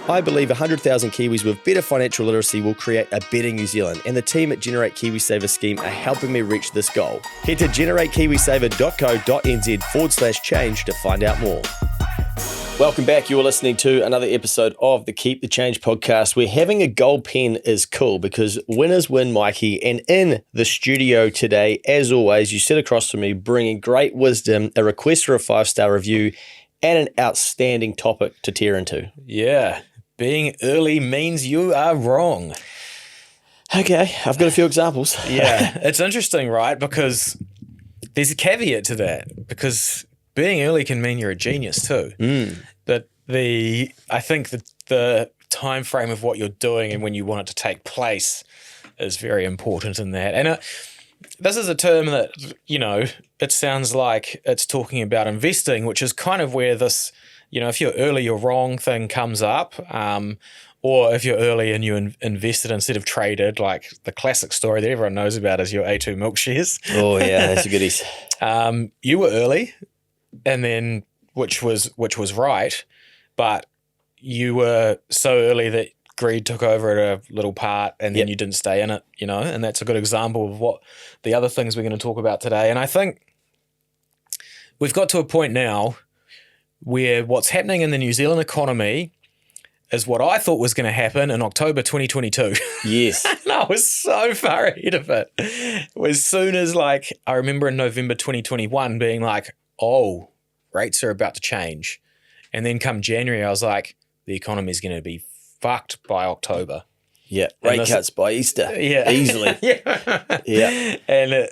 I believe 100,000 Kiwis with better financial literacy will create a better New Zealand, and the team at Generate KiwiSaver scheme are helping me reach this goal. Head to generatekiwisaver.co.nz/change to find out more. Welcome back. You're listening to another episode of the Keep the Change podcast, where having a gold pen is cool because winners win, Mikey. And in the studio today, as always, you sit across from me bringing great wisdom, a request for a 5-star review, and an outstanding topic to tear into. Yeah, being early means you are wrong. Okay, I've got a few examples. Yeah, it's interesting, right? Because there's a caveat to that, because being early can mean you're a genius too. But I think that the time frame of what you're doing and when you want it to take place is very important in that. And this is a term that, it sounds like it's talking about investing, which is kind of where this, if you're early, you're wrong thing comes up. Or if you're early and you invested instead of traded, like the classic story that everyone knows about is your A2 milk shares. Oh yeah, that's a goodies. You were early, and then which was right, but you were so early that greed took over at a little part, and then you didn't stay in it, and that's a good example of what the other things we're going to talk about today. And I think we've got to a point now where what's happening in the New Zealand economy is what I thought was going to happen in October 2022. Yes. And I was so far ahead of it. As soon as I remember in November 2021 being like, oh, rates are about to change. And then come January, I was like, the economy is going to be fucked by October. Yeah, rate cuts by Easter. Yeah. Easily. Yeah. And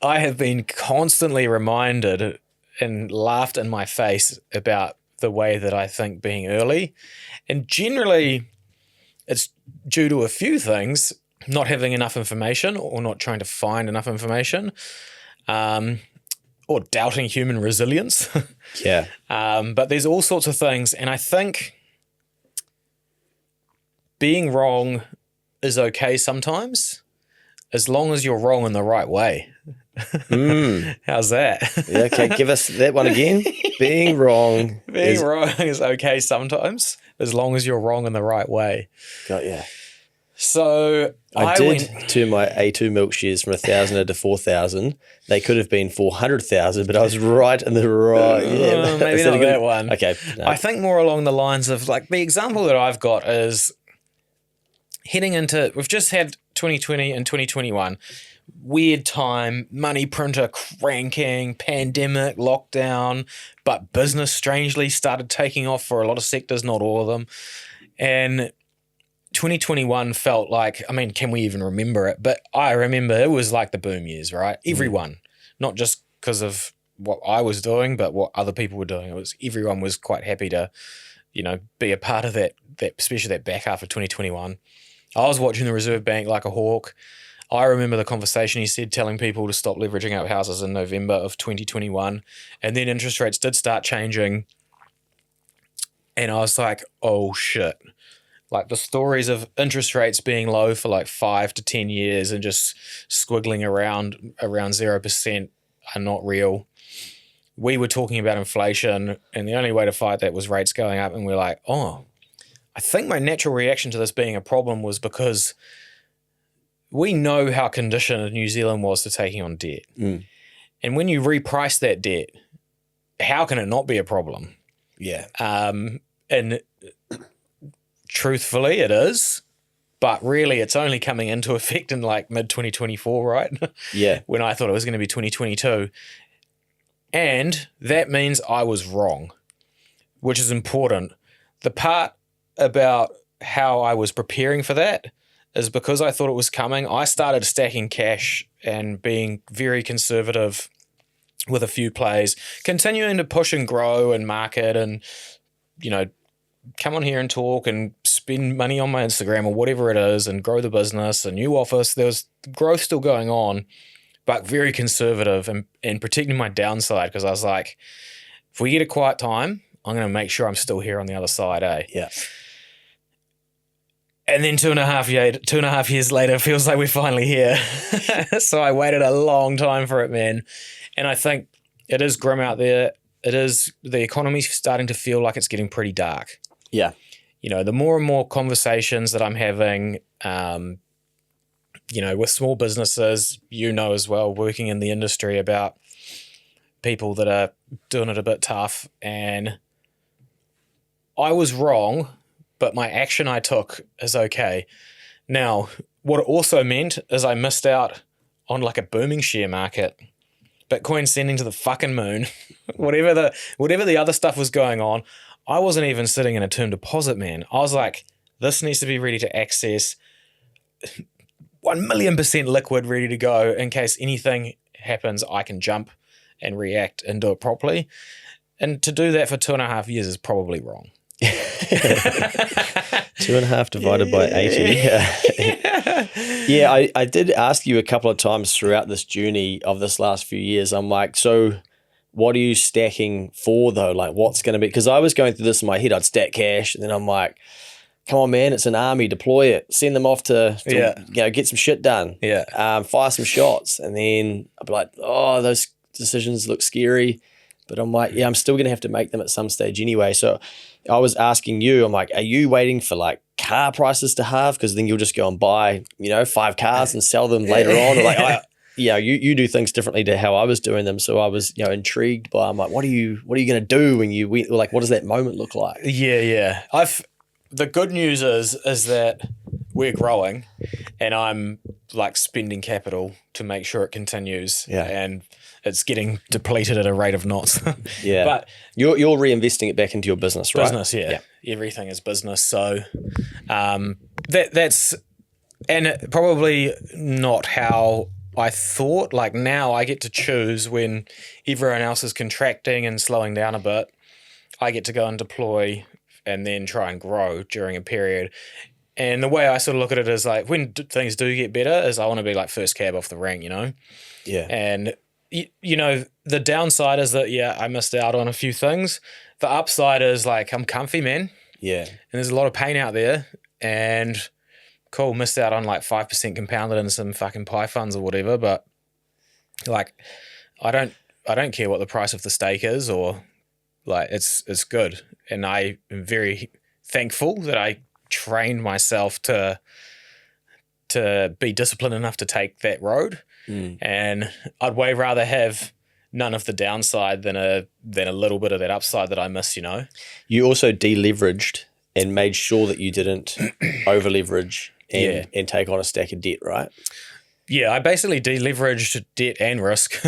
I have been constantly reminded and laughed in my face about the way that I think being early. And generally, it's due to a few things, not having enough information or not trying to find enough information, or doubting human resilience. Yeah. But there's all sorts of things. And I think being wrong is okay sometimes, as long as you're wrong in the right way. How's that? Yeah, okay, give us that one again. Being wrong. Wrong is okay sometimes, as long as you're wrong in the right way. Got ya. So I did to my A2 milk shares from 1,000 to 4,000. They could have been 400,000, but I was right in the right. Yeah, maybe not that one. Okay. No. I think more along the lines of the example that I've got is heading into, we've just had 2020 and 2021. Weird time, money printer cranking, pandemic, lockdown, but business strangely started taking off for a lot of sectors, not all of them. And 2021 felt like, can we even remember it? But I remember it was like the boom years, right? Everyone, not just because of what I was doing, but what other people were doing. Everyone was quite happy to, be a part of that, especially that back half of 2021. I was watching the Reserve Bank like a hawk. I remember the conversation he said telling people to stop leveraging out houses in November of 2021. And then interest rates did start changing. And I was like, oh shit. The stories of interest rates being low for 5 to 10 years and just squiggling around 0% are not real. We were talking about inflation, and the only way to fight that was rates going up. And we're like, oh, I think my natural reaction to this being a problem was because we know how conditioned New Zealand was to taking on debt. And when you reprice that debt, how can it not be a problem? Yeah. And truthfully, it is. But really, it's only coming into effect in mid-2024, right? Yeah. When I thought it was going to be 2022. And that means I was wrong, which is important. The part about how I was preparing for that is because I thought it was coming. I started stacking cash and being very conservative with a few plays, continuing to push and grow and market and, come on here and talk and spend money on my Instagram or whatever it is and grow the business, a new office. There was growth still going on, but very conservative and protecting my downside because I was like, if we get a quiet time, I'm going to make sure I'm still here on the other side, eh? Yeah. And then 2.5 years later, it feels like we're finally here. So I waited a long time for it, man. And I think it is grim out there. It is, the economy's starting to feel like it's getting pretty dark. Yeah. the more and more conversations that I'm having, with small businesses, as well, working in the industry, about people that are doing it a bit tough. And I was wrong, but my action I took is okay. Now, what it also meant is I missed out on like a booming share market. Bitcoin sending to the fucking moon, whatever the other stuff was going on. I wasn't even sitting in a term deposit, man. I was like, this needs to be ready to access, 1,000,000% liquid, ready to go in case anything happens. I can jump and react and do it properly. And to do that for 2.5 years is probably wrong. 2.5 divided by 80. Yeah, I did ask you a couple of times throughout this journey of this last few years. I'm like, so what are you stacking for though? Like, what's going to be? Because I was going through this in my head. I'd stack cash, and then I'm like, come on, man, it's an army. Deploy it. Send them off to get some shit done. Yeah. Fire some shots, and then I'd be like, oh, those decisions look scary. But I'm like, yeah, I'm still going to have to make them at some stage anyway. So I was asking you, I'm like, are you waiting for like car prices to halve? Because then you'll just go and buy, 5 cars and sell them later on. Or like, you do things differently to how I was doing them. So I was, intrigued by, I'm like, what are you going to do when like, what does that moment look like? Yeah. The good news is that we're growing, and I'm like spending capital to make sure it continues. Yeah. And it's getting depleted at a rate of knots. Yeah. But you're reinvesting it back into your business, right? Business, yeah. Everything is business. So that's and probably not how I thought. Like, now I get to choose when everyone else is contracting and slowing down a bit. I get to go and deploy and then try and grow during a period. And the way I sort of look at it is like, when things do get better, is I want to be like first cab off the rank, Yeah. And the downside is that, I missed out on a few things. The upside is like, I'm comfy, man. Yeah. And there's a lot of pain out there, and cool, missed out on like 5% compounded in some fucking pie funds or whatever. But like, I don't care what the price of the stake is, or like, it's good. And I am very thankful that I trained myself to be disciplined enough to take that road. And I'd way rather have none of the downside than a little bit of that upside that I miss. You also deleveraged and made sure that you didn't over leverage and take on a stack of debt, right? Yeah, I basically deleveraged debt and risk.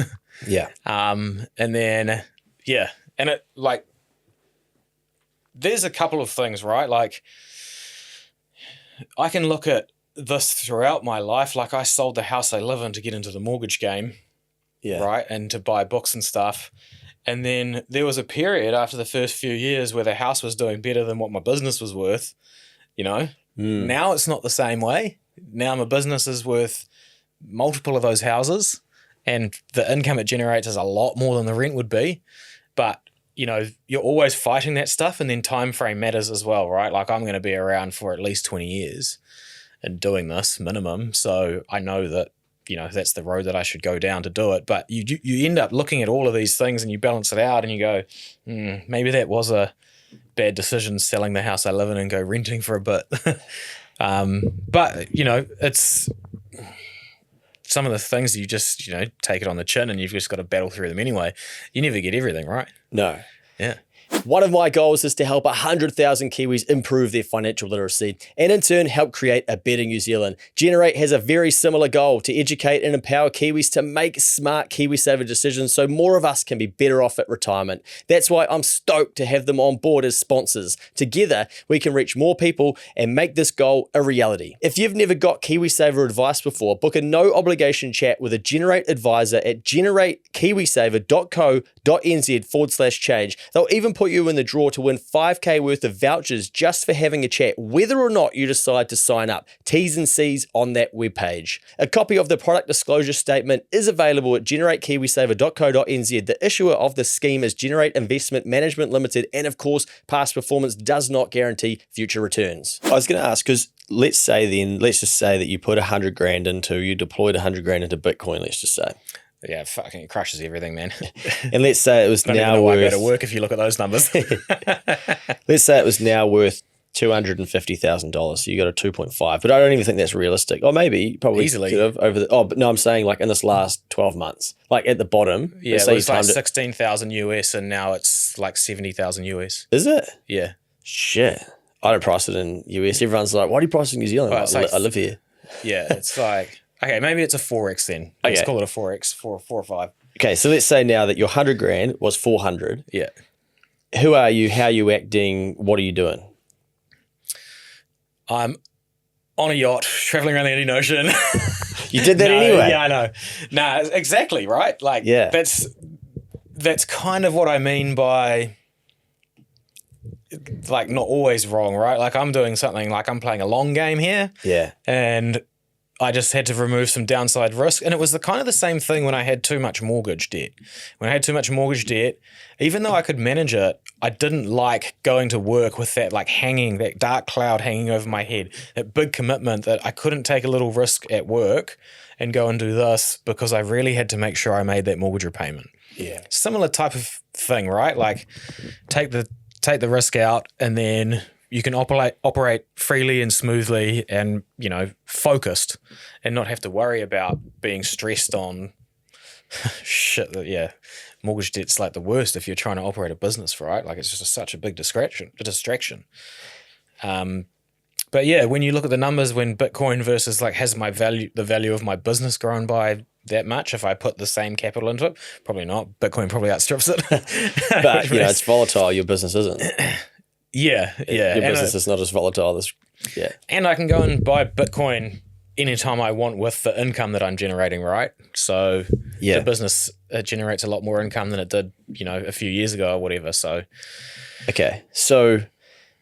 Yeah. And then and it, like, there's a couple of things, right? Like, I can look at this throughout my life. Like, I sold the house I live in to get into the mortgage game, right, and to buy books and stuff. And then there was a period after the first few years where the house was doing better than what my business was worth. Now it's not the same way. Now my business is worth multiple of those houses, and the income it generates is a lot more than the rent would be. But you're always fighting that stuff, and then time frame matters as well, right? Like, I'm going to be around for at least 20 years and doing this minimum. So I know that, that's the road that I should go down to do it. But you end up looking at all of these things and you balance it out and you go, maybe that was a bad decision, selling the house I live in and go renting for a bit. But, it's some of the things you just, take it on the chin, and you've just got to battle through them anyway. You never get everything right. No. Yeah. One of my goals is to help 100,000 Kiwis improve their financial literacy and in turn help create a better New Zealand. Generate has a very similar goal: to educate and empower Kiwis to make smart KiwiSaver decisions so more of us can be better off at retirement. That's why I'm stoked to have them on board as sponsors. Together, we can reach more people and make this goal a reality. If you've never got KiwiSaver advice before, book a no obligation chat with a Generate advisor at generatekiwisaver.co.nz/change. They'll even put you in the draw to win 5K worth of vouchers just for having a chat, whether or not you decide to sign up. T's and C's on that webpage. A copy of the product disclosure statement is available at generatekiwisaver.co.nz. The issuer of the scheme is Generate Investment Management Limited, and of course, past performance does not guarantee future returns. I was going to ask, because let's just say that you put you deployed 100 grand into Bitcoin, let's just say. Yeah, fucking it crushes everything, man. And let's say it was I don't now even know why I worth... go to work if you look at those numbers. Let's say it was now worth $250,000. So you got a 2.5, but I don't even think that's realistic. Or maybe you probably Easily. could have over the. Oh, but no, I'm saying like in this last 12 months, like at the bottom. Yeah, let's it say was you like timed it. 16,000 US, and now it's like 70,000 US. Is it? Yeah. Shit. I don't price it in US. Everyone's like, why do you price it in New Zealand? Well, Like, it's like- I live here. Yeah, it's like, okay, maybe it's a 4X then. Let's Okay. call it a 4X, 4 or 5. Okay, so let's say now that your 100 grand was 400. Yeah. Who are you? How are you acting? What are you doing? I'm on a yacht, traveling around the Indian Ocean. You did that No, anyway. Yeah, I know. Nah, exactly, right? Like, Yeah. that's kind of what I mean by, like, not always wrong, right? Like, I'm doing something, like, I'm playing a long game here, Yeah. and I just had to remove some downside risk. And it was the kind of the same thing when I had too much mortgage debt. When I had too much mortgage debt, even though I could manage it, I didn't like going to work with that like hanging, that dark cloud hanging over my head, that big commitment that I couldn't take a little risk at work and go and do this because I really had to make sure I made that mortgage repayment. Yeah. Similar type of thing, right? Like take the risk out, and then you can operate freely and smoothly and, you know, focused, and not have to worry about being stressed on shit that, yeah, mortgage debt's like the worst if you're trying to operate a business, right? Like it's just such a big distraction. But yeah, when you look at the numbers, when Bitcoin versus like has the value of my business grown by that much if I put the same capital into it? Probably not. Bitcoin probably outstrips it. But, you know, it's volatile. Your business isn't. Yeah. Your business is not as volatile. Yeah. And I can go and buy Bitcoin anytime I want with the income that I'm generating, right? So Yeah. the business generates a lot more income than it did, you know, a few years ago or whatever. So Okay. So,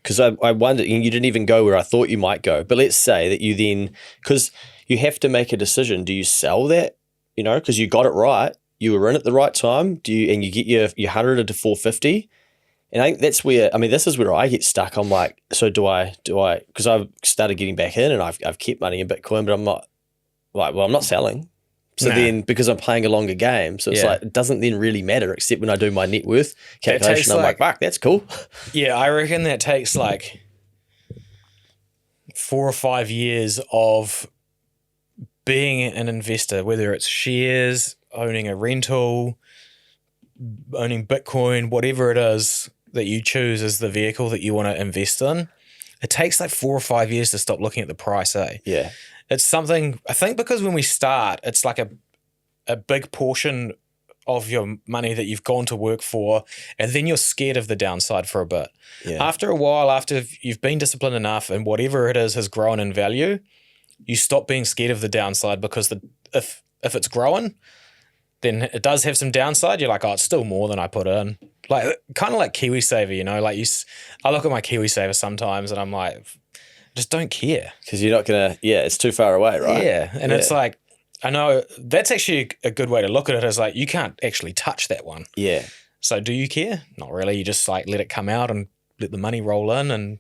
because I wonder, you didn't even go where I thought you might go, but let's say that you then, because you have to make a decision. Do you sell that? You know, because you got it right. You were in at the right time. And you get your 100 to 450. And I think that's where, I mean, this is where I get stuck. I'm like, so do I, because I've started getting back in and I've kept money in Bitcoin, but I'm not like, well, I'm not selling. So Nah. then because I'm playing a longer game, so it's Yeah. like, it doesn't then really matter except when I do my net worth calculation, I'm like, fuck, that's cool. Yeah, I reckon that takes like 4 or 5 years of being an investor, whether it's shares, owning a rental, owning Bitcoin, whatever it is that you choose as the vehicle that you want to invest in. It takes like 4 or 5 years to stop looking at the price, eh? Yeah. It's something, I think, because when we start, it's like a big portion of your money that you've gone to work for, and then you're scared of the downside for a bit. Yeah. After a while, after you've been disciplined enough and whatever it is has grown in value, you stop being scared of the downside, because if it's growing, then it does have some downside. You're like, oh, it's still more than I put in. Like kind of like KiwiSaver, you know, like I look at my KiwiSaver sometimes and I'm like, just don't care. Because you're not going to, it's too far away, right? Yeah. And it's like, I know that's actually a good way to look at it, is like, you can't actually touch that one. Yeah. So do you care? Not really. You just like let it come out and let the money roll in and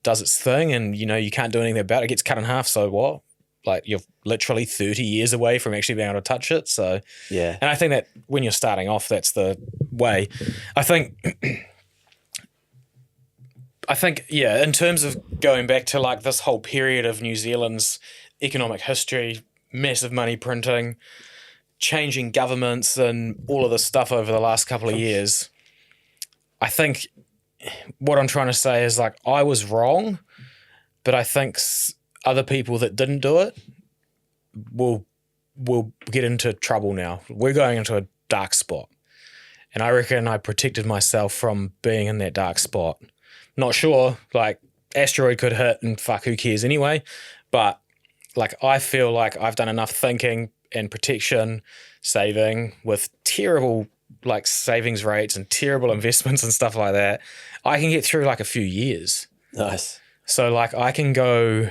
does its thing. And, you know, you can't do anything about it. It gets cut in half. So what? Like you're literally 30 years away from actually being able to touch it. So, Yeah. and I think that when you're starting off, that's the way. I think, yeah, in terms of going back to like this whole period of New Zealand's economic history, massive money printing, changing governments and all of this stuff over the last couple of years, I think what I'm trying to say is like, I was wrong, but I think other people that didn't do it will get into trouble now. We're going into a dark spot. And I reckon I protected myself from being in that dark spot. Not sure, like asteroid could hit and fuck, who cares anyway. But like, I feel like I've done enough thinking and protection, saving with terrible like savings rates and terrible investments and stuff like that. I can get through like a few years. Nice. So like I can go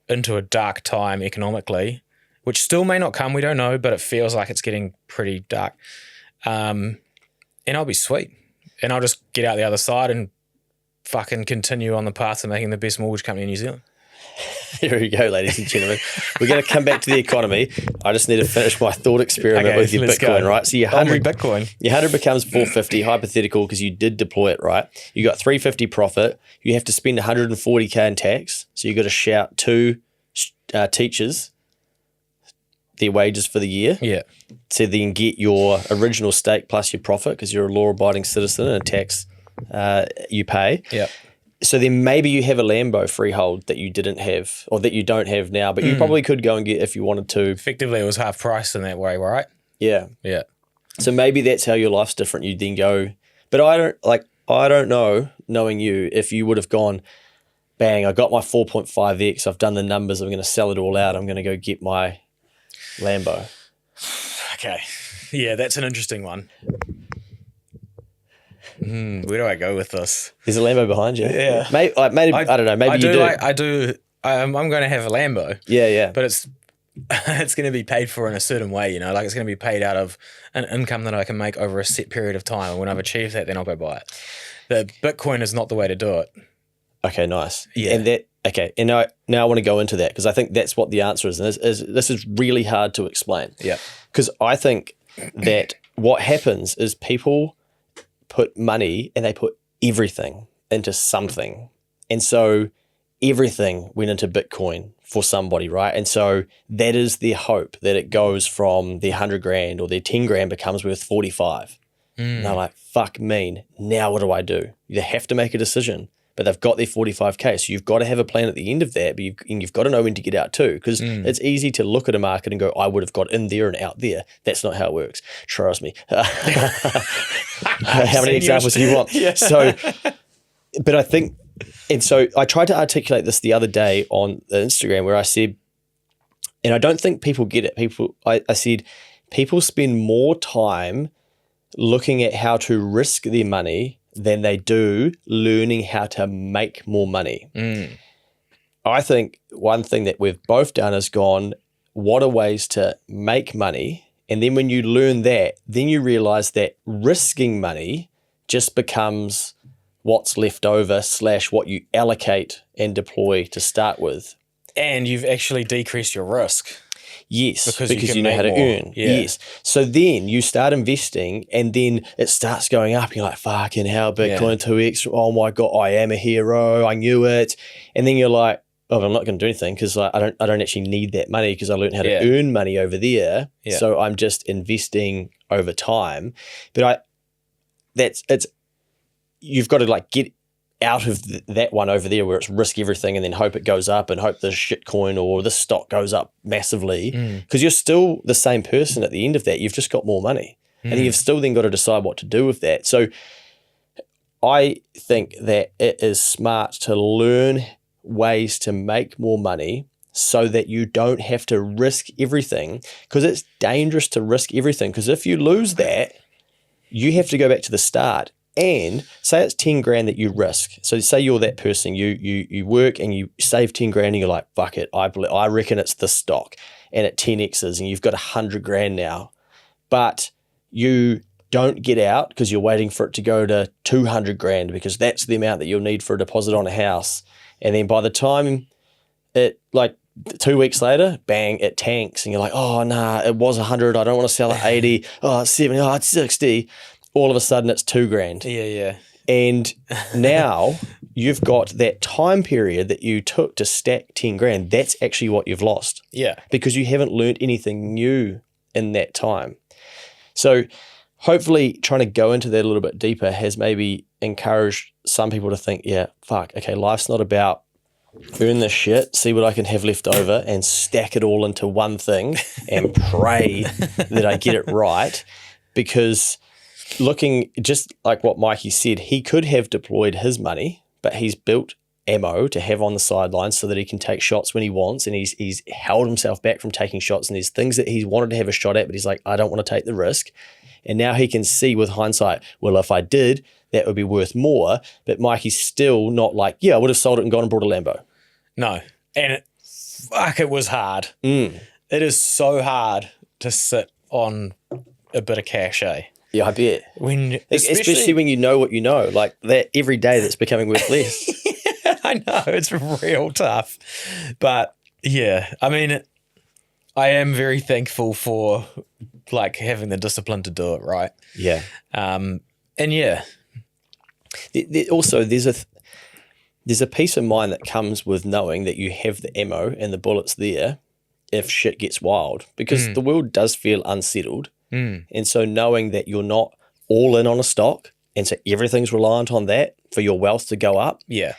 into a dark time economically, which still may not come, we don't know, but it feels like it's getting pretty dark. And I'll be sweet. And I'll just get out the other side and fucking continue on the path to making the best mortgage company in New Zealand. There we go, ladies and gentlemen. We're going to come back to the economy. I just need to finish my thought experiment with your let's Bitcoin, go. right? So your Oh, my 100, Bitcoin. your 100 becomes 450, hypothetical, because you did deploy it, right? You got 350 profit. You have to spend 140K in tax. So you got to shout two teachers their wages for the year. Yeah. So then get your original stake plus your profit, because you're a law-abiding citizen and a tax you pay. Yeah. So then maybe you have a Lambo freehold that you didn't have, or that you don't have now, but you probably could go and get if you wanted to. Effectively, it was half price in that way, right? Yeah. Yeah. So So maybe that's how your life's different. You then go, but I don't know, knowing you, if you would have gone, bang, I got my 4.5x, I've done the numbers, I'm going to sell it all out, I'm going to go get my Lambo. Okay. Yeah, that's an interesting one. Where do I go with this? There's a Lambo behind you. Yeah. Maybe, I don't know. Maybe you do. I do. I'm going to have a Lambo. Yeah, yeah. But it's going to be paid for in a certain way, you know, like it's going to be paid out of an income that I can make over a set period of time. And when I've achieved that, then I'll go buy it. The Bitcoin is not the way to do it. Okay, nice. Yeah. And now I want to go into that, because I think that's what the answer is. And this is really hard to explain. Yeah. Because I think that what happens is people put money and they put everything into something. And so everything went into Bitcoin for somebody, right? And so that is their hope, that it goes from their 100 grand or their 10 grand becomes worth 45. And they're like, fuck me, now what do I do? They have to make a decision, but they've got their 45K. So you've got to have a plan at the end of that, but you've got to know when to get out too, because it's easy to look at a market and go, I would have got in there and out there. That's not how it works. Trust me. How many examples do you want? Yeah. So, but I think, and so I tried to articulate this the other day on the Instagram, where I said, and I don't think people get it. I said, people spend more time looking at how to risk their money than they do learning how to make more money. I think one thing that we've both done is gone, what are ways to make money? And then when you learn that, then you realize that risking money just becomes what's left over / what you allocate and deploy to start with. And you've actually decreased your risk. Yes, Because because you you can know how to make more. earn. Yeah. Yes. So then you start investing, and then it starts going up. You're like, fucking hell, Bitcoin 2x. Oh my God, I am a hero. I knew it. And then you're like, oh, I'm not going to do anything, because I don't actually need that money, because I learned how to earn money over there. Yeah. So I'm just investing over time. But you've got to like get out of that one over there where it's risk everything and then hope it goes up and hope the shit coin or the stock goes up massively, because you're still the same person at the end of that. You've just got more money, and you've still then got to decide what to do with that. So I think that it is smart to learn ways to make more money so that you don't have to risk everything, because it's dangerous to risk everything, because if you lose that, you have to go back to the start. And say it's 10 grand that you risk. So say you're that person, you work and you save 10 grand and you're like, fuck it, I reckon it's the stock, and it 10x's and you've got 100 grand now. But you don't get out because you're waiting for it to go to 200 grand, because that's the amount that you'll need for a deposit on a house. And then by the time it, like 2 weeks later, bang, it tanks and you're like, oh, nah, it was 100. I don't want to sell at 80. Oh, it's 70. Oh, it's 60. All of a sudden it's 2 grand. Yeah. And now you've got that time period that you took to stack 10 grand. That's actually what you've lost. Yeah. Because you haven't learned anything new in that time. So hopefully trying to go into that a little bit deeper has maybe encouraged some people to think, yeah, fuck, okay, life's not about earn this shit, see what I can have left over and stack it all into one thing and pray that I get it right. Because looking just like what Mikey said, he could have deployed his money, but he's built ammo to have on the sidelines so that he can take shots when he wants, and he's held himself back from taking shots, and there's things that he's wanted to have a shot at, but he's like, I don't want to take the risk. And now he can see with hindsight, well, if I did, that would be worth more. But Mikey's still not like, yeah, I would have sold it and gone and bought a Lambo. No. And it was hard. It is so hard to sit on a bit of cash, eh? Yeah, I bet. When Especially when you know what you know, like that every day that's becoming worth less. I know, it's real tough. But yeah, I mean, I am very thankful for like having the discipline to do it, right? Yeah. And yeah. Also, there's a peace of mind that comes with knowing that you have the ammo and the bullets there if shit gets wild, because the world does feel unsettled. And so knowing that you're not all in on a stock, and so everything's reliant on that for your wealth to go up. Yeah.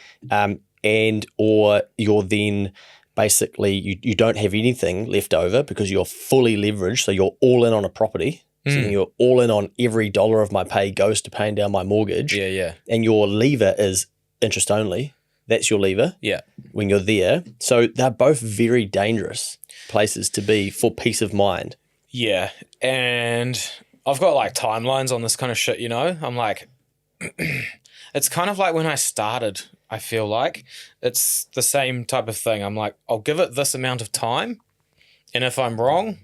And or you're then basically you don't have anything left over because you're fully leveraged, so you're all in on a property. So then you're all in on every dollar of my pay goes to paying down my mortgage. Yeah, yeah. And your lever is interest only. That's your lever. Yeah. When you're there. So they're both very dangerous places to be for peace of mind. Yeah. And I've got like timelines on this kind of shit, you know? I'm like, it's kind of like when I started, I feel like it's the same type of thing. I'm like, I'll give it this amount of time. And if I'm wrong,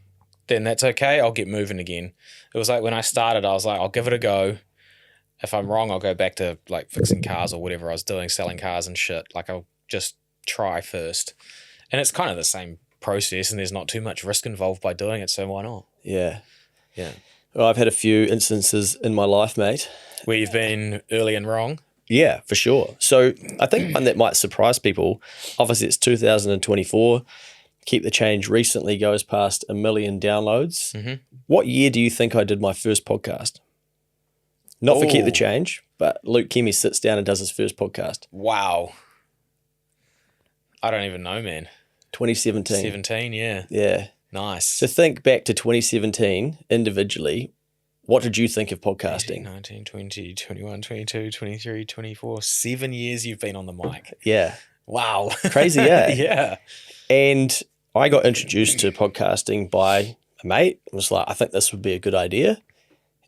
then that's okay. I'll get moving again. It was like when I started, I was like, I'll give it a go. If I'm wrong, I'll go back to like fixing cars or whatever I was doing, selling cars and shit. Like I'll just try first. And it's kind of the same process and there's not too much risk involved by doing it. So why not? Yeah. Yeah. Well, I've had a few instances in my life, mate. Where you've been early and wrong? Yeah, for sure. So I think one that might surprise people, obviously it's 2024. Keep the Change recently goes past 1 million downloads. Mm-hmm. What year do you think I did my first podcast? Not for Keep the Change, but Luke Kemi sits down and does his first podcast. Wow. I don't even know, man. 2017. 17, yeah. Yeah. Nice. So think back to 2017 individually. What did you think of podcasting? 18, 19, 20, 21, 22, 23, 24. 7 years you've been on the mic. Yeah. Wow. Crazy, yeah. Yeah. And I got introduced to podcasting by a mate. I was like, I think this would be a good idea.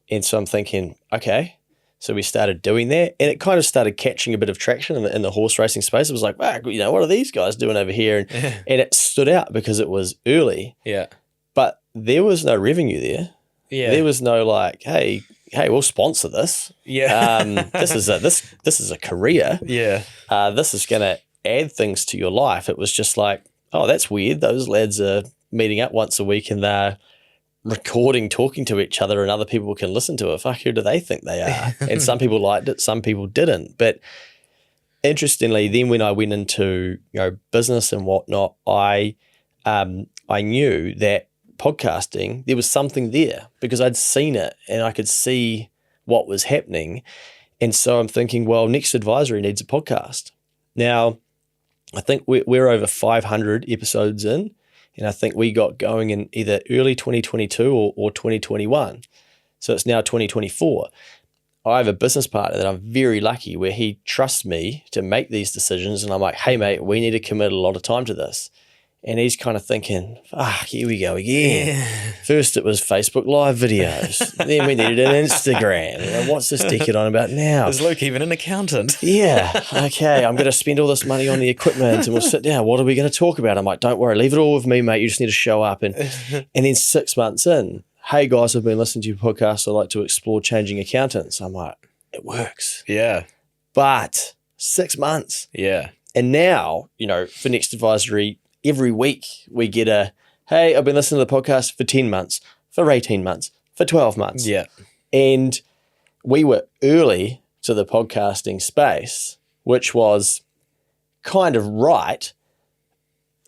And so I'm thinking, okay. So we started doing that, and it kind of started catching a bit of traction in the horse racing space. It was like, wow, you know, what are these guys doing over here? And it stood out because it was early. Yeah. But there was no revenue there. Yeah. There was no like, hey, we'll sponsor this. Yeah. This is a career. Yeah. This is going to add things to your life. It was just like, oh, that's weird. Those lads are meeting up once a week and they're recording, talking to each other, and other people can listen to it. Fuck, who do they think they are? And some people liked it, some people didn't. But interestingly, then when I went into business and whatnot, I knew that podcasting, there was something there because I'd seen it and I could see what was happening. And so I'm thinking, well, Next Advisory needs a podcast. Now, I think we're over 500 episodes in, and I think we got going in either early 2022 or 2021. So it's now 2024. I have a business partner that I'm very lucky where he trusts me to make these decisions, and I'm like, hey, mate, we need to commit a lot of time to this. And he's kind of thinking, here we go again. Yeah. First it was Facebook Live videos. Then we needed an Instagram. And what's this dickhead on about now? Is Luke even an accountant? Yeah. Okay, I'm going to spend all this money on the equipment and we'll sit down. What are we going to talk about? I'm like, don't worry, leave it all with me, mate. You just need to show up. And then 6 months in, hey, guys, I've been listening to your podcast. I'd like to explore changing accountants. I'm like, it works. Yeah. But 6 months. Yeah. And now, for Next Advisory, every week we get hey, I've been listening to the podcast for 10 months, for 18 months, for 12 months. Yeah. And we were early to the podcasting space, which was kind of right.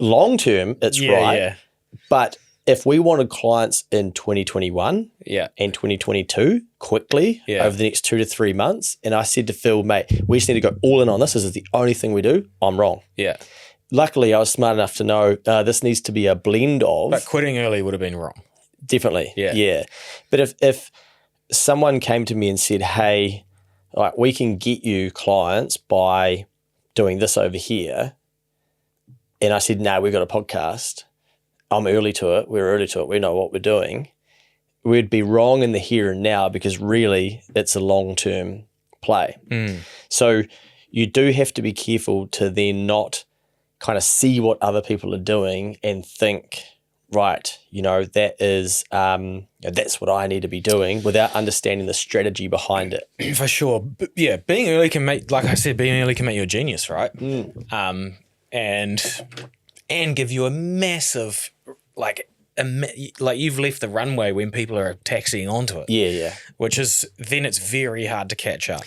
Long term, it's right. Yeah. But if we wanted clients in 2021 and 2022 quickly over the next 2 to 3 months, and I said to Phil, mate, we just need to go all in on this. This is the only thing we do. I'm wrong. Yeah. Luckily, I was smart enough to know this needs to be a blend of. But quitting early would have been wrong. Definitely. Yeah. Yeah. But if someone came to me and said, hey, like, we can get you clients by doing this over here, and I said, no, we've got a podcast. I'm early to it. We're early to it. We know what we're doing. We'd be wrong in the here and now because really it's a long-term play. So you do have to be careful to then not kind of see what other people are doing and think, right, that is, that's what I need to be doing without understanding the strategy behind it. For sure. But yeah, being early can make, like I said, being early can make you a genius, right? And give you a massive, like you've left the runway when people are taxiing onto it. Yeah. Which is, then it's very hard to catch up.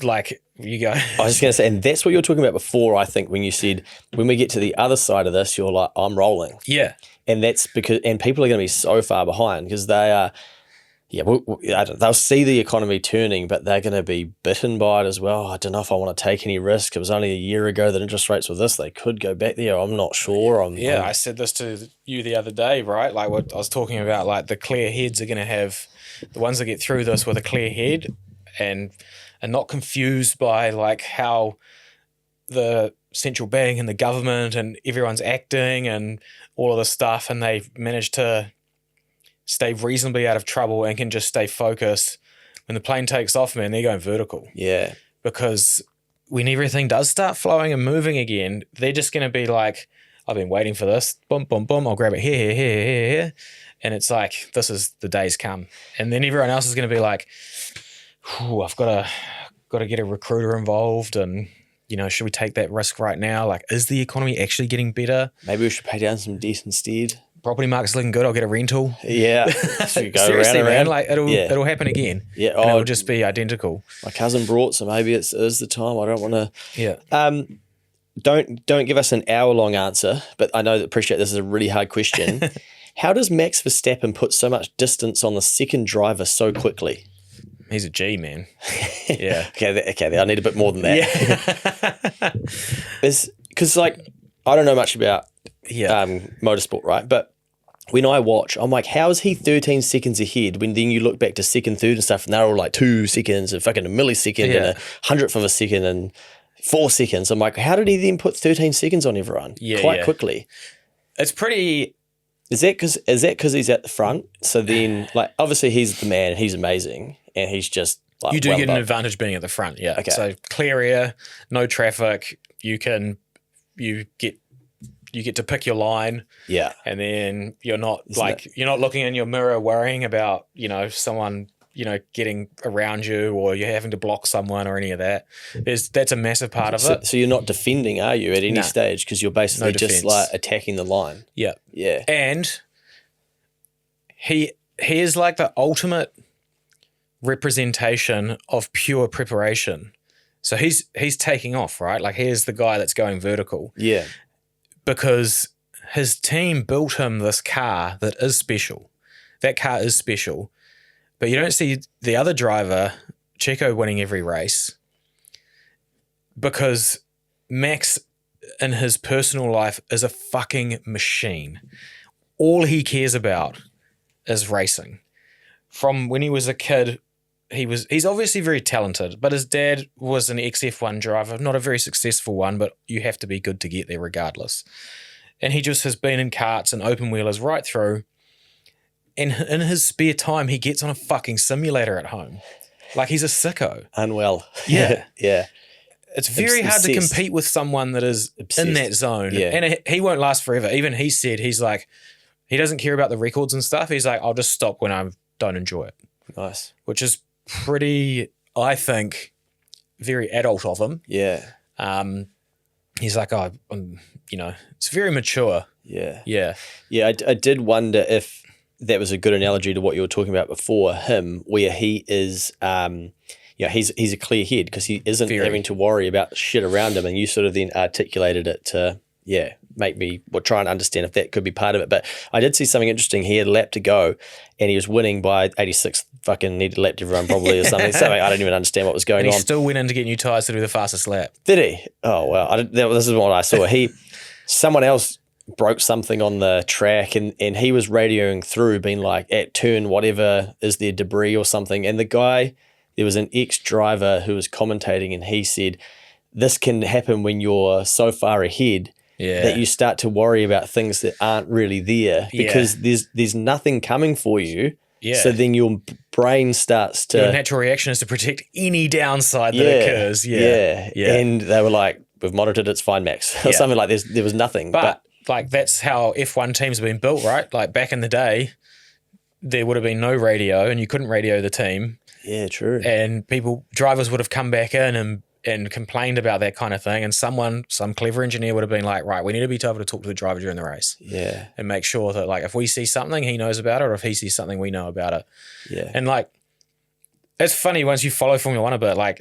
Like you go. I was just going to say, and that's what you were talking about before, I think, when you said, when we get to the other side of this, you're like, I'm rolling. Yeah. And that's because, and people are going to be so far behind because they are, they'll see the economy turning, but they're going to be bitten by it as well. I don't know if I want to take any risk. It was only a year ago that interest rates were this. They could go back there. I'm not sure. I said this to you the other day, right? Like what I was talking about, like the clear heads are going to have, the ones that get through this with a clear head and are not confused by like how the central bank and the government and everyone's acting and all of this stuff, and they've managed to stay reasonably out of trouble and can just stay focused. When the plane takes off, man, they're going vertical. Yeah. Because when everything does start flowing and moving again, they're just going to be like, I've been waiting for this. Boom, boom, boom. I'll grab it here. And it's like, this is the day's come. And then everyone else is going to be like, I've got to get a recruiter involved, and should we take that risk right now? Like, is the economy actually getting better? Maybe we should pay down some debt instead. Property market's looking good. I'll get a rental. Yeah. So you go Seriously, around. man. Like it'll happen again. Yeah. And it'll just be identical. My cousin brought, so maybe it is the time. I don't want to. Yeah. Don't give us an hour-long answer, but I appreciate this is a really hard question. How does Max Verstappen put so much distance on the second driver so quickly? He's a G, man. Yeah. Okay. I need a bit more than that. Yeah. Because I don't know much about motorsport, right? But when I watch, I'm like, how is he 13 seconds ahead when then you look back to second, third and stuff, and they're all like 2 seconds and fucking a millisecond and a hundredth of a second and 4 seconds. I'm like, how did he then put 13 seconds on everyone quite quickly? It's pretty... Is that because he's at the front? So then, obviously he's the man, he's amazing, and he's just you do get an advantage being at the front, yeah. Okay. So clear air, no traffic, you get to pick your line. Yeah. And then you're not you're not looking in your mirror worrying about, someone, getting around you, or you're having to block someone or any of that. That's a massive part of it. So you're not defending, are you, at any stage? Because you're basically just attacking the line. Yeah. Yeah. And he is like the ultimate representation of pure preparation. So he's taking off, right? Like here's the guy that's going vertical. Yeah. Because his team built him this car that is special. That car is special. But you don't see the other driver, Checo, winning every race, because Max in his personal life is a fucking machine. All he cares about is racing. From when he was a kid, he's obviously very talented, but his dad was an XF1 driver, not a very successful one, but you have to be good to get there regardless. And he just has been in karts and open wheelers right through. And in his spare time, he gets on a fucking simulator at home. Like he's a sicko. Unwell. Yeah. Yeah. It's very hard to compete with someone that is in that zone. Yeah. And he won't last forever. Even he said, he's like, he doesn't care about the records and stuff. He's like, I'll just stop when I don't enjoy it. Nice. Which is pretty, I think, very adult of him. Yeah. He's like, it's very mature. Yeah. Yeah. Yeah. I did wonder if that was a good analogy to what you were talking about before him, where he is, he's a clear head because he isn't having to worry about the shit around him. And you sort of then articulated it to, make me try and understand if that could be part of it. But I did see something interesting. He had a lap to go and he was winning by 86 fucking needed lap to run probably or something. I don't even understand what was going on. And he still went in to get new tyres to do the fastest lap. Did he? Oh, wow. This is what I saw. Someone else broke something on the track and he was radioing through being like, at turn whatever, is there debris or something? And the guy, there was an ex-driver who was commentating and he said, this can happen when you're so far ahead that you start to worry about things that aren't really there because there's nothing coming for you. Yeah. So then your brain starts to... Your natural reaction is to protect any downside that occurs. Yeah. And they were like, we've monitored, it's fine, Max. Or something like this. There was nothing. But like that's how F1 teams have been built, right? Like back in the day, there would have been no radio and you couldn't radio the team. Yeah, true. And drivers would have come back in and complained about that kind of thing. And some clever engineer would have been like, right, we need to be able to talk to the driver during the race. Yeah. And make sure that like if we see something, he knows about it, or if he sees something, we know about it. Yeah. And like, it's funny once you follow Formula One a bit, like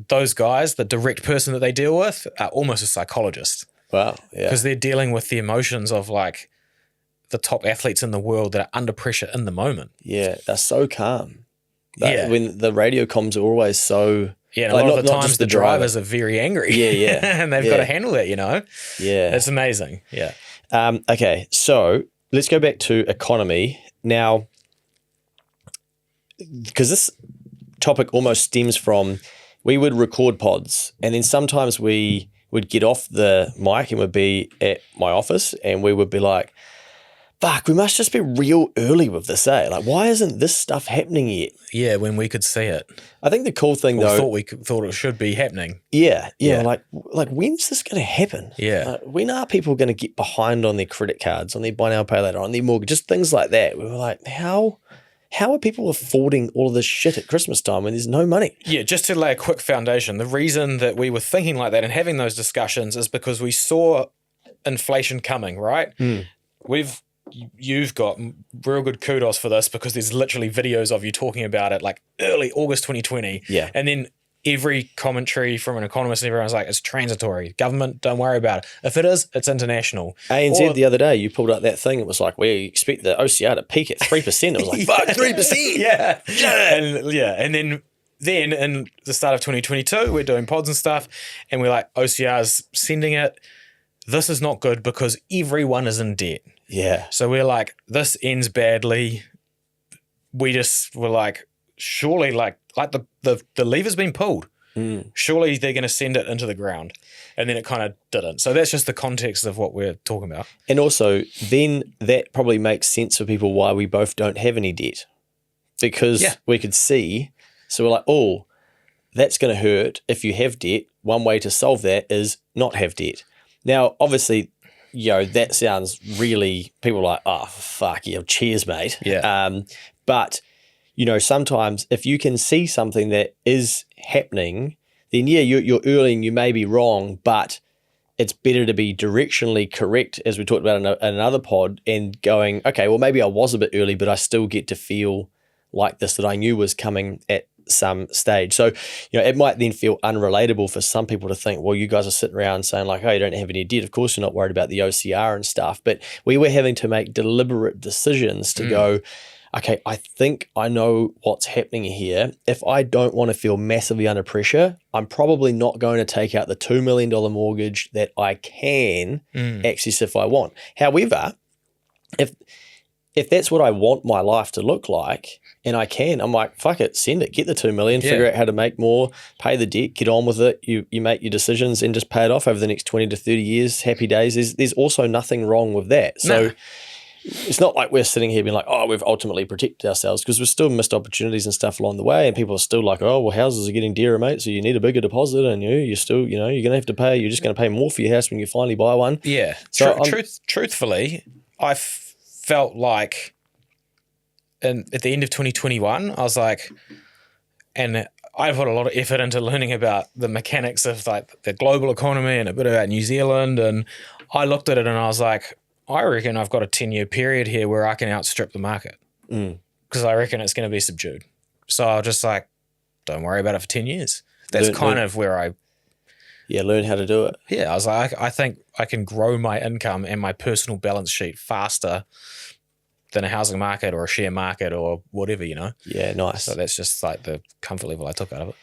those guys, the direct person that they deal with are almost a psychologist. Wow. Yeah. Because they're dealing with the emotions of like the top athletes in the world that are under pressure in the moment. Yeah. They're so calm. Yeah. When the radio comms are always so... Yeah, and a lot of the times the drivers are very angry. Yeah, yeah. And they've got to handle that, you know? Yeah. It's amazing. Yeah. Okay, so let's go back to economy. Now, because this topic almost stems from, we would record pods and then sometimes we would get off the mic and would be at my office and we would be like, fuck, we must just be real early with this, eh? Like, why isn't this stuff happening yet? Yeah, when we could see it. I think the cool thing, though... thought it should be happening. Yeah. Like when's this going to happen? Yeah. When are people going to get behind on their credit cards, on their buy now, pay later, on their mortgage, just things like that? We were like, how are people affording all of this shit at Christmas time when there's no money? Yeah, just to lay a quick foundation, the reason that we were thinking like that and having those discussions is because we saw inflation coming, right? You've got real good kudos for this because there's literally videos of you talking about it like early August 2020. Yeah. And then every commentary from an economist and everyone's like, it's transitory. Government, don't worry about it. If it is, it's international. ANZ the other day, you pulled out that thing. It was like, we expect the OCR to peak at 3%. It was like, fuck, 3%. Yeah. And then in the start of 2022, we're doing pods and stuff and we're like, OCR's sending it. This is not good because everyone is in debt. Yeah. So we're like, this ends badly. We just were like, surely like the lever's been pulled. Surely they're going to send it into the ground. And then it kind of didn't. So that's just the context of what we're talking about. And also then that probably makes sense for people why we both don't have any debt. Because we could see, so we're like, oh, that's going to hurt if you have debt. One way to solve that is not have debt. Now, obviously, you know, that sounds really, people are like, oh, fuck, yeah, cheers, mate. Yeah. But, you know, sometimes if you can see something that is happening, then yeah, you're early and you may be wrong, but it's better to be directionally correct, as we talked about in another pod, and going, okay, well, maybe I was a bit early, but I still get to feel like this that I knew was coming at some stage. So, you know, it might then feel unrelatable for some people to think, well, you guys are sitting around saying like, oh, you don't have any debt. Of course, you're not worried about the OCR and stuff. But we were having to make deliberate decisions to go, okay, I think I know what's happening here. If I don't want to feel massively under pressure, I'm probably not going to take out the $2 million mortgage that I can access if I want. However, if that's what I want my life to look like, and I can, I'm like, fuck it, send it, get the 2 million, figure out how to make more, pay the debt, get on with it. You make your decisions and just pay it off over the next 20 to 30 years. Happy days. There's also nothing wrong with that. So it's not like we're sitting here being like, oh, we've ultimately protected ourselves, because we've still missed opportunities and stuff along the way. And people are still like, oh, well, houses are getting dearer, mate. So you need a bigger deposit, and you're still, you know, you're going to have to pay. You're just going to pay more for your house when you finally buy one. Yeah. So truthfully, I felt like, and at the end of 2021, I was like, and I put a lot of effort into learning about the mechanics of like the global economy and a bit about New Zealand. And I looked at it and I was like, I reckon I've got a 10-year period here where I can outstrip the market, because I reckon it's going to be subdued. So I was just like, don't worry about it for 10 years. That's where I... Yeah, learn how to do it. Yeah, I was like, I think I can grow my income and my personal balance sheet faster than a housing market or a share market or whatever, you know? Yeah, nice. So that's just like the comfort level I took out of it.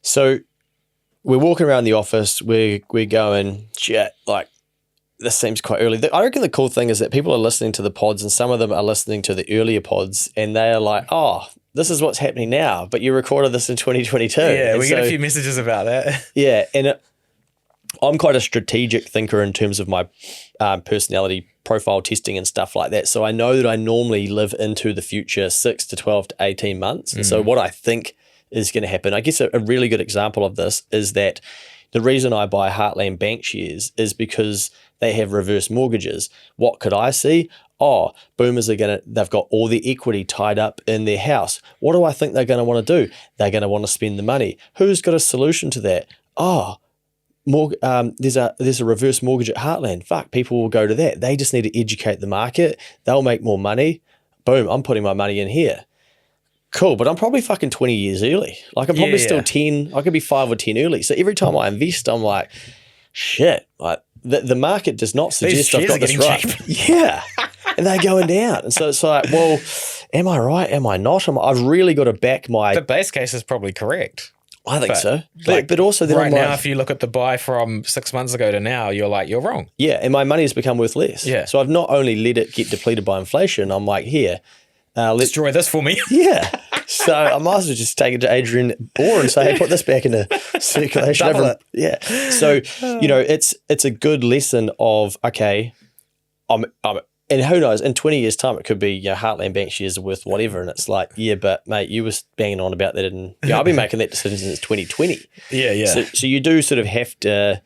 So we're walking around the office, we're going, shit, like, this seems quite early. I reckon the cool thing is that people are listening to the pods, and some of them are listening to the earlier pods, and they are like, oh, this is what's happening now, but you recorded this in 2022. Yeah, we get a few messages about that. Yeah, and I'm quite a strategic thinker in terms of my personality profile testing and stuff like that. So I know that I normally live into the future 6 to 12 to 18 months. And so what I think is going to happen, I guess a really good example of this is that The reason I buy Heartland Bank shares is because they have reverse mortgages. What could I see? Oh, boomers they've got all the equity tied up in their house. What do I think they're going to want to do? They're going to want to spend the money. Who's got a solution to that? Oh, there's a reverse mortgage at Heartland. Fuck, people will go to that. They just need to educate the market. They'll make more money. Boom, I'm putting my money in here. Cool, but I'm probably fucking 20 years early. Like I'm probably still 10, I could be 5 or 10 early. So every time I invest, I'm like, shit, like the market does not suggest I've got this right. Yeah. And they're going down. And so it's like, well, am I right? Am I not? I've really got to back my... The base case is probably correct. I think so. But also then right now, if you look at the buy from 6 months ago to now, you're like, you're wrong. Yeah, and my money has become worth less. Yeah. So I've not only let it get depleted by inflation, I'm like, here, let's destroy this for me. Yeah. So I might as well just take it to Adrian Orr and say, hey, put this back into circulation. Double it. Yeah. So, it's a good lesson of, okay, and who knows, in 20 years' time, it could be, Heartland Bank shares are worth whatever. And it's like, yeah, but mate, you were banging on about that. And I've been making that decision since 2020. Yeah. So you do sort of have to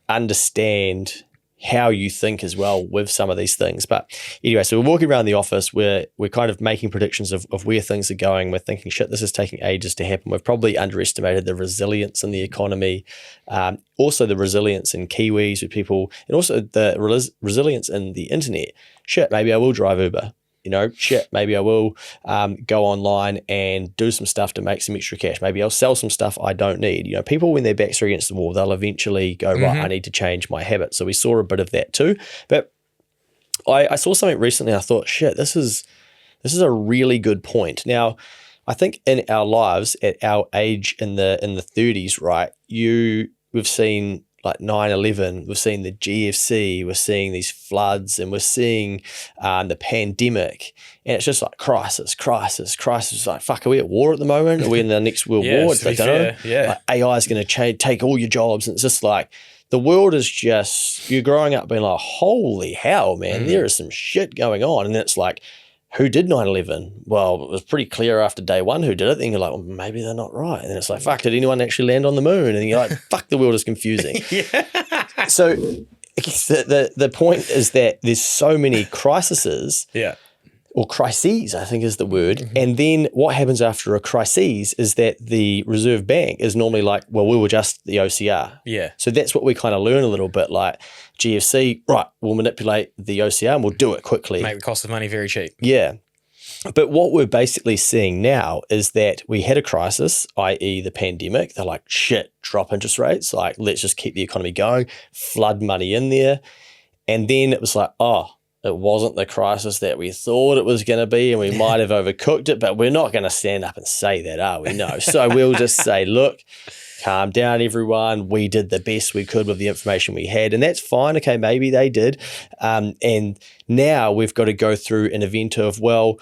understand how you think as well with some of these things. But anyway, so we're walking around the office, we're kind of making predictions of where things are going. We're thinking, shit, this is taking ages to happen. We've probably underestimated the resilience in the economy, also the resilience in Kiwis with people, and also the resilience in the internet. Shit, maybe I will drive Uber. Shit, maybe I will go online and do some stuff to make some extra cash. Maybe I'll sell some stuff I don't need. People, when their backs are against the wall, they'll eventually go, right, I need to change my habits. So we saw a bit of that too. But I saw something recently. I thought, shit, this is a really good point. Now, I think in our lives, at our age in the 30s, right, we've seen like 9/11, we've seen the GFC, we're seeing these floods, and we're seeing the pandemic, and it's just like crisis. It's like, fuck, are we at war at the moment? Are we in the next world war? To be fair, like AI is going to take all your jobs, and it's just like the world is just, you're growing up being like, holy hell, man, there is some shit going on, and then it's like, who did 9/11? Well, it was pretty clear after day one who did it. Then you're like, well, maybe they're not right. And then it's like, fuck, did anyone actually land on the moon? And you're like, fuck, the world is confusing. So the point is that there's so many crises. Yeah. Or crises, I think is the word. And then what happens after a crisis is that the Reserve Bank is normally like, well, we'll adjust the OCR. Yeah. So that's what we kind of learn a little bit, like GFC, right, we'll manipulate the OCR and we'll do it quickly. Make the cost of money very cheap. Yeah. But what we're basically seeing now is that we had a crisis, i.e. the pandemic. They're like, shit, drop interest rates. Like, let's just keep the economy going, flood money in there. And then it was like, oh, it wasn't the crisis that we thought it was going to be, and we might have overcooked it, but we're not going to stand up and say that, are we? No. So we'll just say, look, calm down, everyone. We did the best we could with the information we had, and that's fine. Okay, maybe they did. And now we've got to go through an event of, well,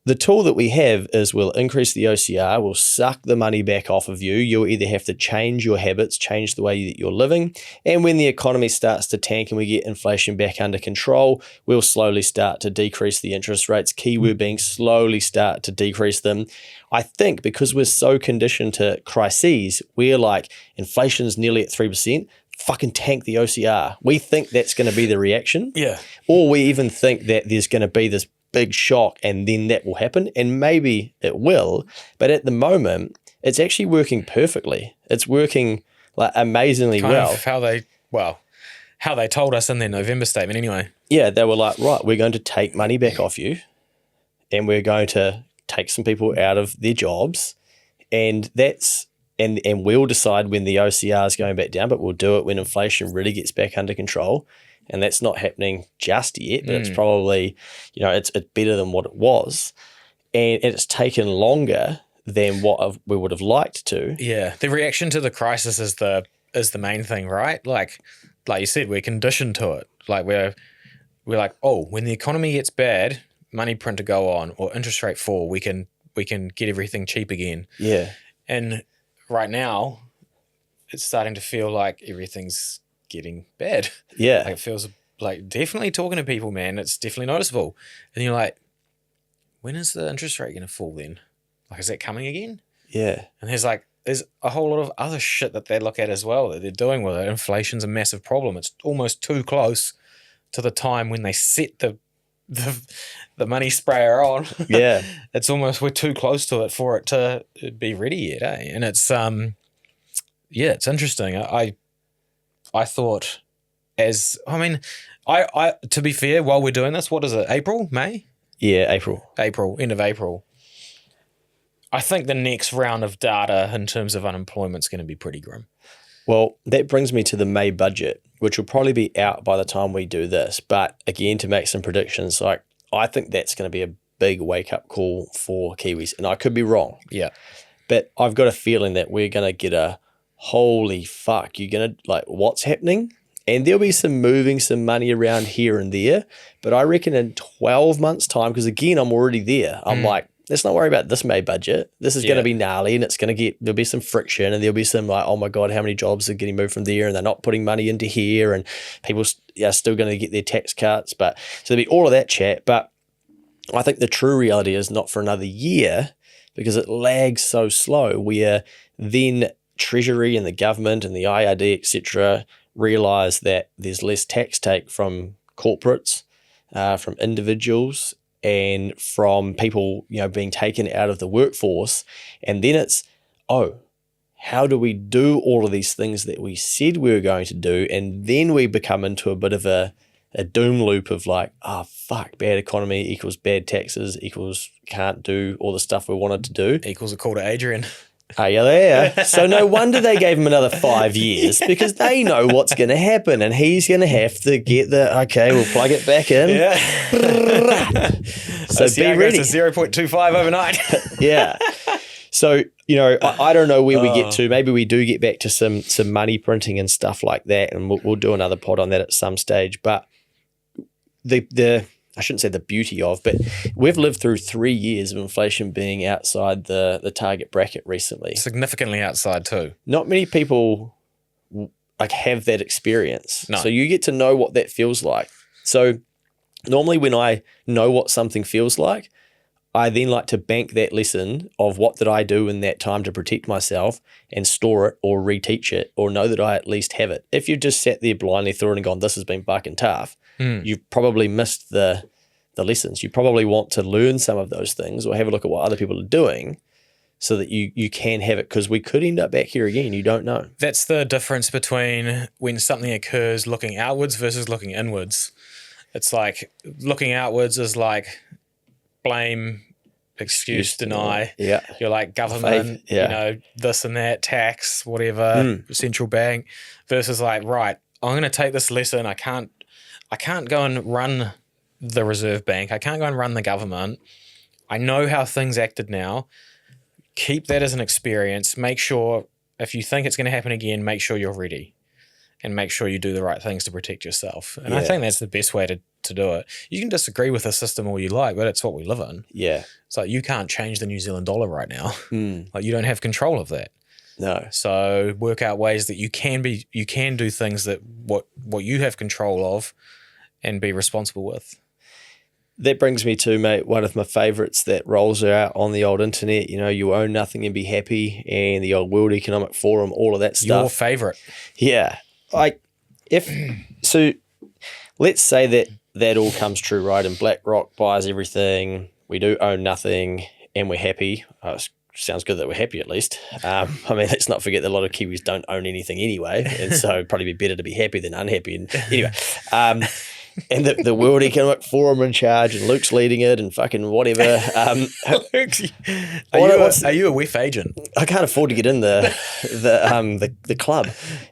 the tool that we have is we'll increase the OCR, we'll suck the money back off of you. You'll either have to change your habits, change the way that you're living. And when the economy starts to tank and we get inflation back under control, we'll slowly start to decrease the interest rates, keyword being slowly start to decrease them. I think because we're so conditioned to crises, we're like, inflation's nearly at 3%, fucking tank the OCR. We think that's going to be the reaction. Yeah. Or we even think that there's going to be this big shock and then that will happen, and maybe it will, but at the moment it's actually working perfectly. It's working like amazingly well. How they told us in their November statement anyway. Yeah, they were like, right, we're going to take money back off you and we're going to take some people out of their jobs, and that's and we'll decide when the OCR is going back down, but we'll do it when inflation really gets back under control. And that's not happening just yet, but it's probably, it's better than what it was. And it's taken longer than what we would have liked to. Yeah. The reaction to the crisis is the main thing, right? Like you said, we're conditioned to it. Like we're like, oh, when the economy gets bad, money print to go on, or interest rate fall, we can get everything cheap again. Yeah. And right now, it's starting to feel like everything's getting bad. Yeah. Like it feels like, definitely talking to people, man, it's definitely noticeable. And you're like, when is the interest rate going to fall then? Like, is that coming again? Yeah. And there's like there's a whole lot of other shit that they look at as well that they're doing with it. Inflation's a massive problem. It's almost too close to the time when they set the money sprayer on. Yeah. It's almost, we're too close to it for it to be ready yet, eh? And it's it's interesting. I thought I to be fair, while we're doing this, what is it? April, May? Yeah, April, end of April. I think the next round of data in terms of unemployment is going to be pretty grim. Well, that brings me to the May budget, which will probably be out by the time we do this. But again, to make some predictions, like I think that's going to be a big wake-up call for Kiwis. And I could be wrong. Yeah. But I've got a feeling that we're going to get a, holy fuck, you're going to, like, what's happening? And there'll be some moving some money around here and there. But I reckon in 12 months' time, because again, I'm already there. I'm like, let's not worry about this May budget. This is going to be gnarly, and it's going to there'll be some friction, and there'll be some like, oh my God, how many jobs are getting moved from there, and they're not putting money into here, and people are still going to get their tax cuts. But so there'll be all of that chat. But I think the true reality is not for another year, because it lags so slow, where then Treasury and the government and the IRD, etc., realise that there's less tax take from corporates, from individuals, and from people, being taken out of the workforce. And then it's, how do we do all of these things that we said we were going to do? And then we become into a bit of a doom loop of like, fuck, bad economy equals bad taxes equals can't do all the stuff we wanted to do. Equals a call to Adrian. Are you there? So no wonder they gave him another 5 years, because they know what's going to happen, and he's going to have to get we'll plug it back in. Yeah. So be ready. Goes to 0.25 overnight. Yeah. So, I don't know where we get to. Maybe we do get back to some money printing and stuff like that, and we'll do another pod on that at some stage. But I shouldn't say the beauty of, but we've lived through 3 years of inflation being outside the target bracket recently. Significantly outside too. Not many people have that experience. No. So you get to know what that feels like. So normally when I know what something feels like, I then like to bank that lesson of what did I do in that time to protect myself and store it or reteach it, or know that I at least have it. If you just sat there blindly through it and gone, this has been fucking tough, you've probably missed the lessons. You probably want to learn some of those things or have a look at what other people are doing so that you can have it, because we could end up back here again. You don't know. That's the difference between when something occurs looking outwards versus looking inwards. It's like looking outwards is like blame, excuse, deny. Yeah. You're like government, this and that, tax, whatever, central bank, versus like, right, I'm going to take this lesson. I can't go and run the Reserve Bank. I can't go and run the government. I know how things acted now. Keep that as an experience. Make sure if you think it's going to happen again, make sure you're ready and make sure you do the right things to protect yourself. And I think that's the best way to do it. You can disagree with the system all you like, but it's what we live in. Yeah. It's like you can't change the New Zealand dollar right now. Like you don't have control of that. No. So work out ways that you can do things that what you have control of and be responsible with. That brings me to, mate, one of my favourites that rolls out on the old internet. You own nothing and be happy, and the old World Economic Forum, all of that stuff. Your favourite. Yeah. So let's say that all comes true, right? And BlackRock buys everything. We do own nothing and we're happy. Sounds good that we're happy at least. Let's not forget that a lot of Kiwis don't own anything anyway. And so it'd probably be better to be happy than unhappy. And anyway, and the World Economic Forum in charge, and Luke's leading it, and fucking whatever. Are you a WEF agent? I can't afford to get in the club.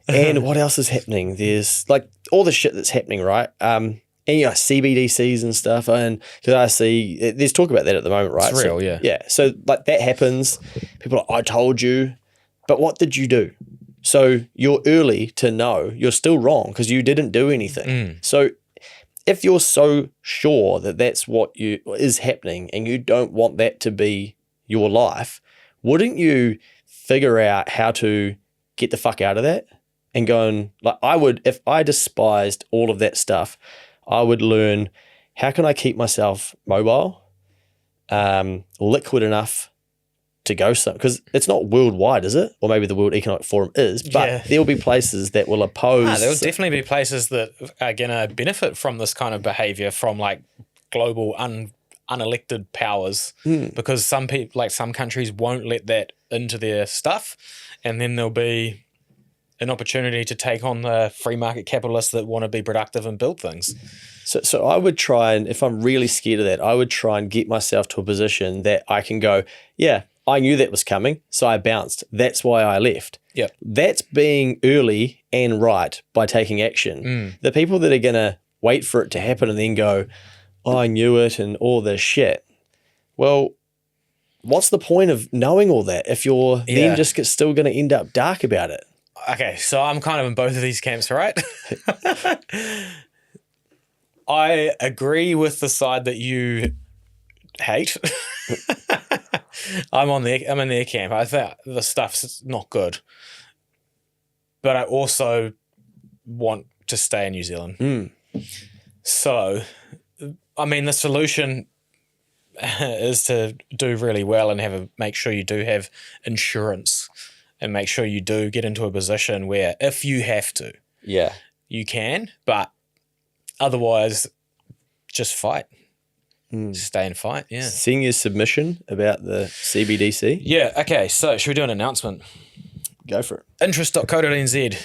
And what else is happening? There's like all the shit that's happening, right? And CBDCs and stuff, and because I see there's talk about that at the moment, right? It's real, yeah. Yeah. So like that happens. People are like, I told you, but what did you do? So you're early to know. You're still wrong because you didn't do anything. So if you're so sure that that's what is happening and you don't want that to be your life, wouldn't you figure out how to get the fuck out of that and go and, like, I would, if I despised all of that stuff, I would learn, how can I keep myself mobile, liquid enough to go some, because it's not worldwide, is it? Or maybe the World Economic Forum is, but there'll be places that will oppose. There'll definitely be places that are going to benefit from this kind of behavior from like global unelected powers, because some people, like some countries, won't let that into their stuff, and then there'll be an opportunity to take on the free market capitalists that want to be productive and build things. So I would try, and if I'm really scared of that, I would try and get myself to a position that I can go, yeah, I knew that was coming, so I bounced. That's why I left. Yeah, that's being early and right by taking action. The people that are going to wait for it to happen and then go, oh, I knew it and all this shit. Well, what's the point of knowing all that if you're then just still going to end up dark about it? Okay, so I'm kind of in both of these camps, right? I agree with the side that you hate. I'm in their camp. I think the stuff's not good, but I also want to stay in New Zealand. So, I mean, the solution is to do really well and make sure you do have insurance, and make sure you do get into a position where if you have to, you can, but otherwise just fight. Stay and fight, Seeing your submission about the CBDC? Yeah, okay, so should we do an announcement? Go for it. Interest.co.nz,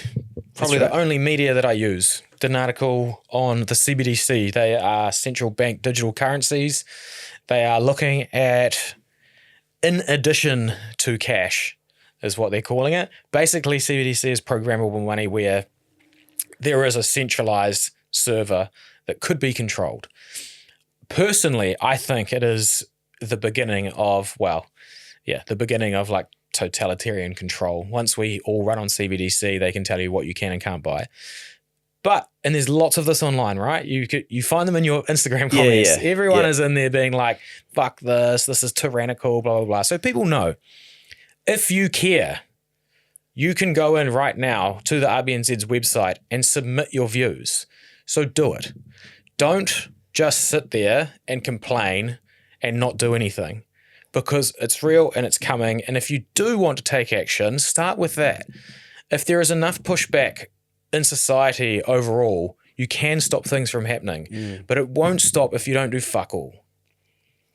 probably the only media that I use. Did an article on the CBDC. They are central bank digital currencies. They are looking at, in addition to cash, is what they're calling it. Basically, CBDC is programmable money where there is a centralized server that could be controlled. Personally, I think it is the beginning of, the beginning of like totalitarian control. Once we all run on CBDC, they can tell you what you can and can't buy. And there's lots of this online, right? You find them in your Instagram comments. Everyone is in there being like, fuck this is tyrannical, blah, blah, blah. So people know. If you care, you can go in right now to the RBNZ's website and submit your views. So do it. Don't just sit there and complain and not do anything, because it's real and it's coming. And if you do want to take action, start with that. If there is enough pushback in society overall, you can stop things from happening, but it won't stop if you don't do fuck all.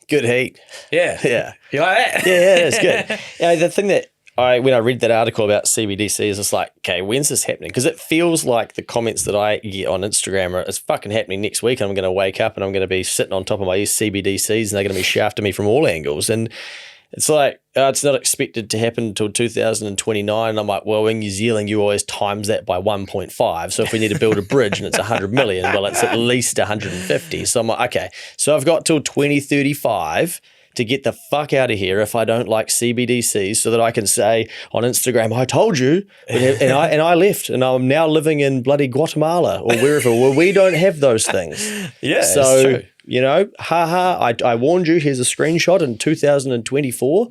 Good heat. Yeah. Yeah. You like that? Yeah, it's good. The thing that when I read that article about CBDC is just like, okay, when's this happening? Because it feels like the comments that I get on Instagram are, it's fucking happening next week. I'm going to wake up and I'm going to be sitting on top of my CBDCs and they're going to be shafting me from all angles. And it's like, it's not expected to happen until 2029. And I'm like, well, in New Zealand, you always times that by 1.5. So if we need to build a bridge and it's 100 million, well, it's at least 150. So I'm like, okay, so I've got till 2035 to get the fuck out of here if I don't like CBDCs, so that I can say on Instagram, I told you, and I left, and I'm now living in bloody Guatemala or wherever, where we don't have those things. Yeah, so I warned you. Here's a screenshot in 2024.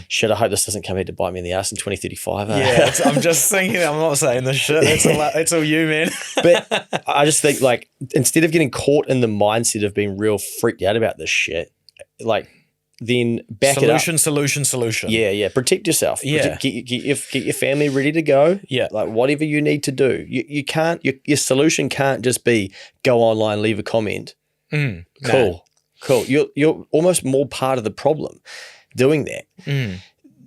Shit, I hope this doesn't come here to bite me in the ass in 2035. Yeah, I'm just thinking. I'm not saying this shit. It's all you, man. But I just think, like, instead of getting caught in the mindset of being real freaked out about this shit, like, then back it up. Solution. Yeah. Protect yourself. Yeah. Get your family ready to go. Yeah. Like whatever you need to do. You can't, your solution can't just be go online, leave a comment. Cool. You're almost more part of the problem doing that.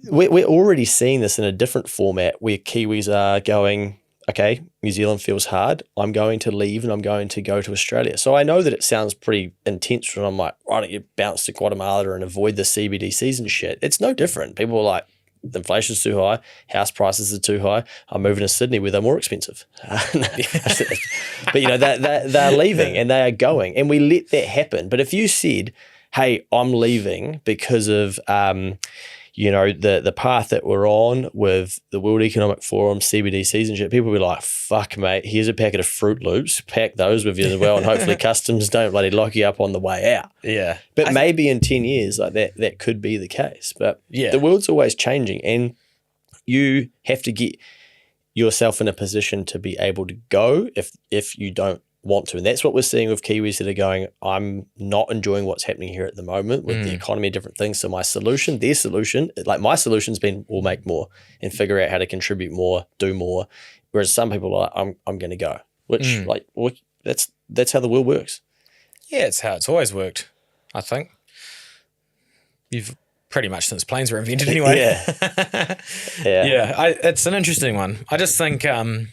We're already seeing this in a different format where Kiwis are going, okay, New Zealand feels hard. I'm going to leave and I'm going to go to Australia. So I know that it sounds pretty intense when I'm like, why don't you bounce to Guatemala and avoid the CBDCs and shit? It's no different. People are like, the inflation's too high, house prices are too high. I'm moving to Sydney where they're more expensive. But they're leaving and they are going, and we let that happen. But if you said, hey, I'm leaving because of the path that we're on with the World Economic Forum, CBDCs and shit, people will be like, fuck, mate, here's a packet of Fruit Loops, pack those with you as well, and hopefully customs don't bloody lock you up on the way out. Yeah. But maybe in 10 years, like that could be the case. But the world's always changing, and you have to get yourself in a position to be able to go if you don't want to. And that's what we're seeing with Kiwis that are going, I'm not enjoying what's happening here at the moment with the economy, different things. So my solution, their solution, like my solution's been, we'll make more and figure out how to contribute more, do more. Whereas some people are like, I'm going to go, which that's how the world works. Yeah, it's how it's always worked, I think. You've pretty much since planes were invented anyway. Yeah. It's an interesting one. I just think, I'm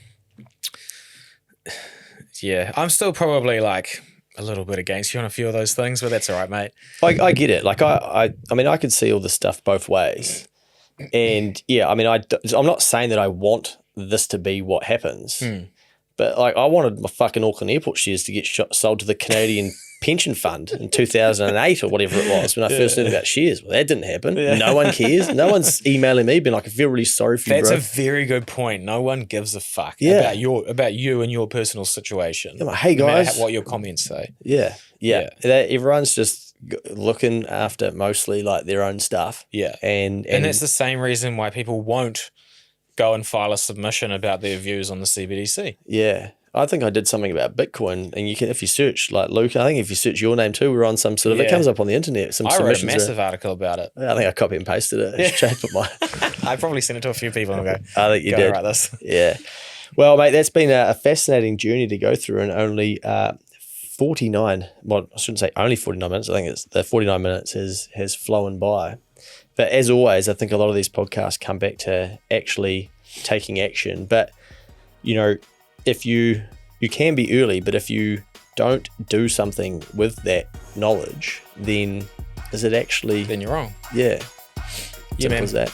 still probably like a little bit against you on a few of those things, but that's all right, mate. I get it. Like I mean, I could see all this stuff both ways. And yeah, I mean, I'm not saying that I want this to be what happens, but like I wanted my fucking Auckland Airport shares to get sold to the Canadian pension fund in 2008 or whatever it was when I first learned about shares. Well, that didn't happen. Yeah. No one cares. No one's emailing me being like, I feel really sorry for you, That's bro. a very good point. No one gives a fuck about you and your personal situation. I'm like, hey guys, no matter what your comments say. Yeah. Everyone's just looking after mostly like their own stuff. Yeah, and that's the same reason why people won't go and file a submission about their views on the CBDC. Yeah. I think I did something about Bitcoin, and you can, if you search like Luke, I think if you search your name too, we're on some sort of, it comes up on the internet. I wrote a massive article about it. I think I copy and pasted it. I probably sent it to a few people and go, I think you did. Write this. Yeah. Well, mate, that's been a fascinating journey to go through, and only 49, well, I shouldn't say only 49 minutes. I think it's the 49 minutes has flown by. But as always, I think a lot of these podcasts come back to actually taking action. But, you know, if you can be early, but if you don't do something with that knowledge, then is it actually... Then you're wrong. Yeah. Yeah, man. Simple as that.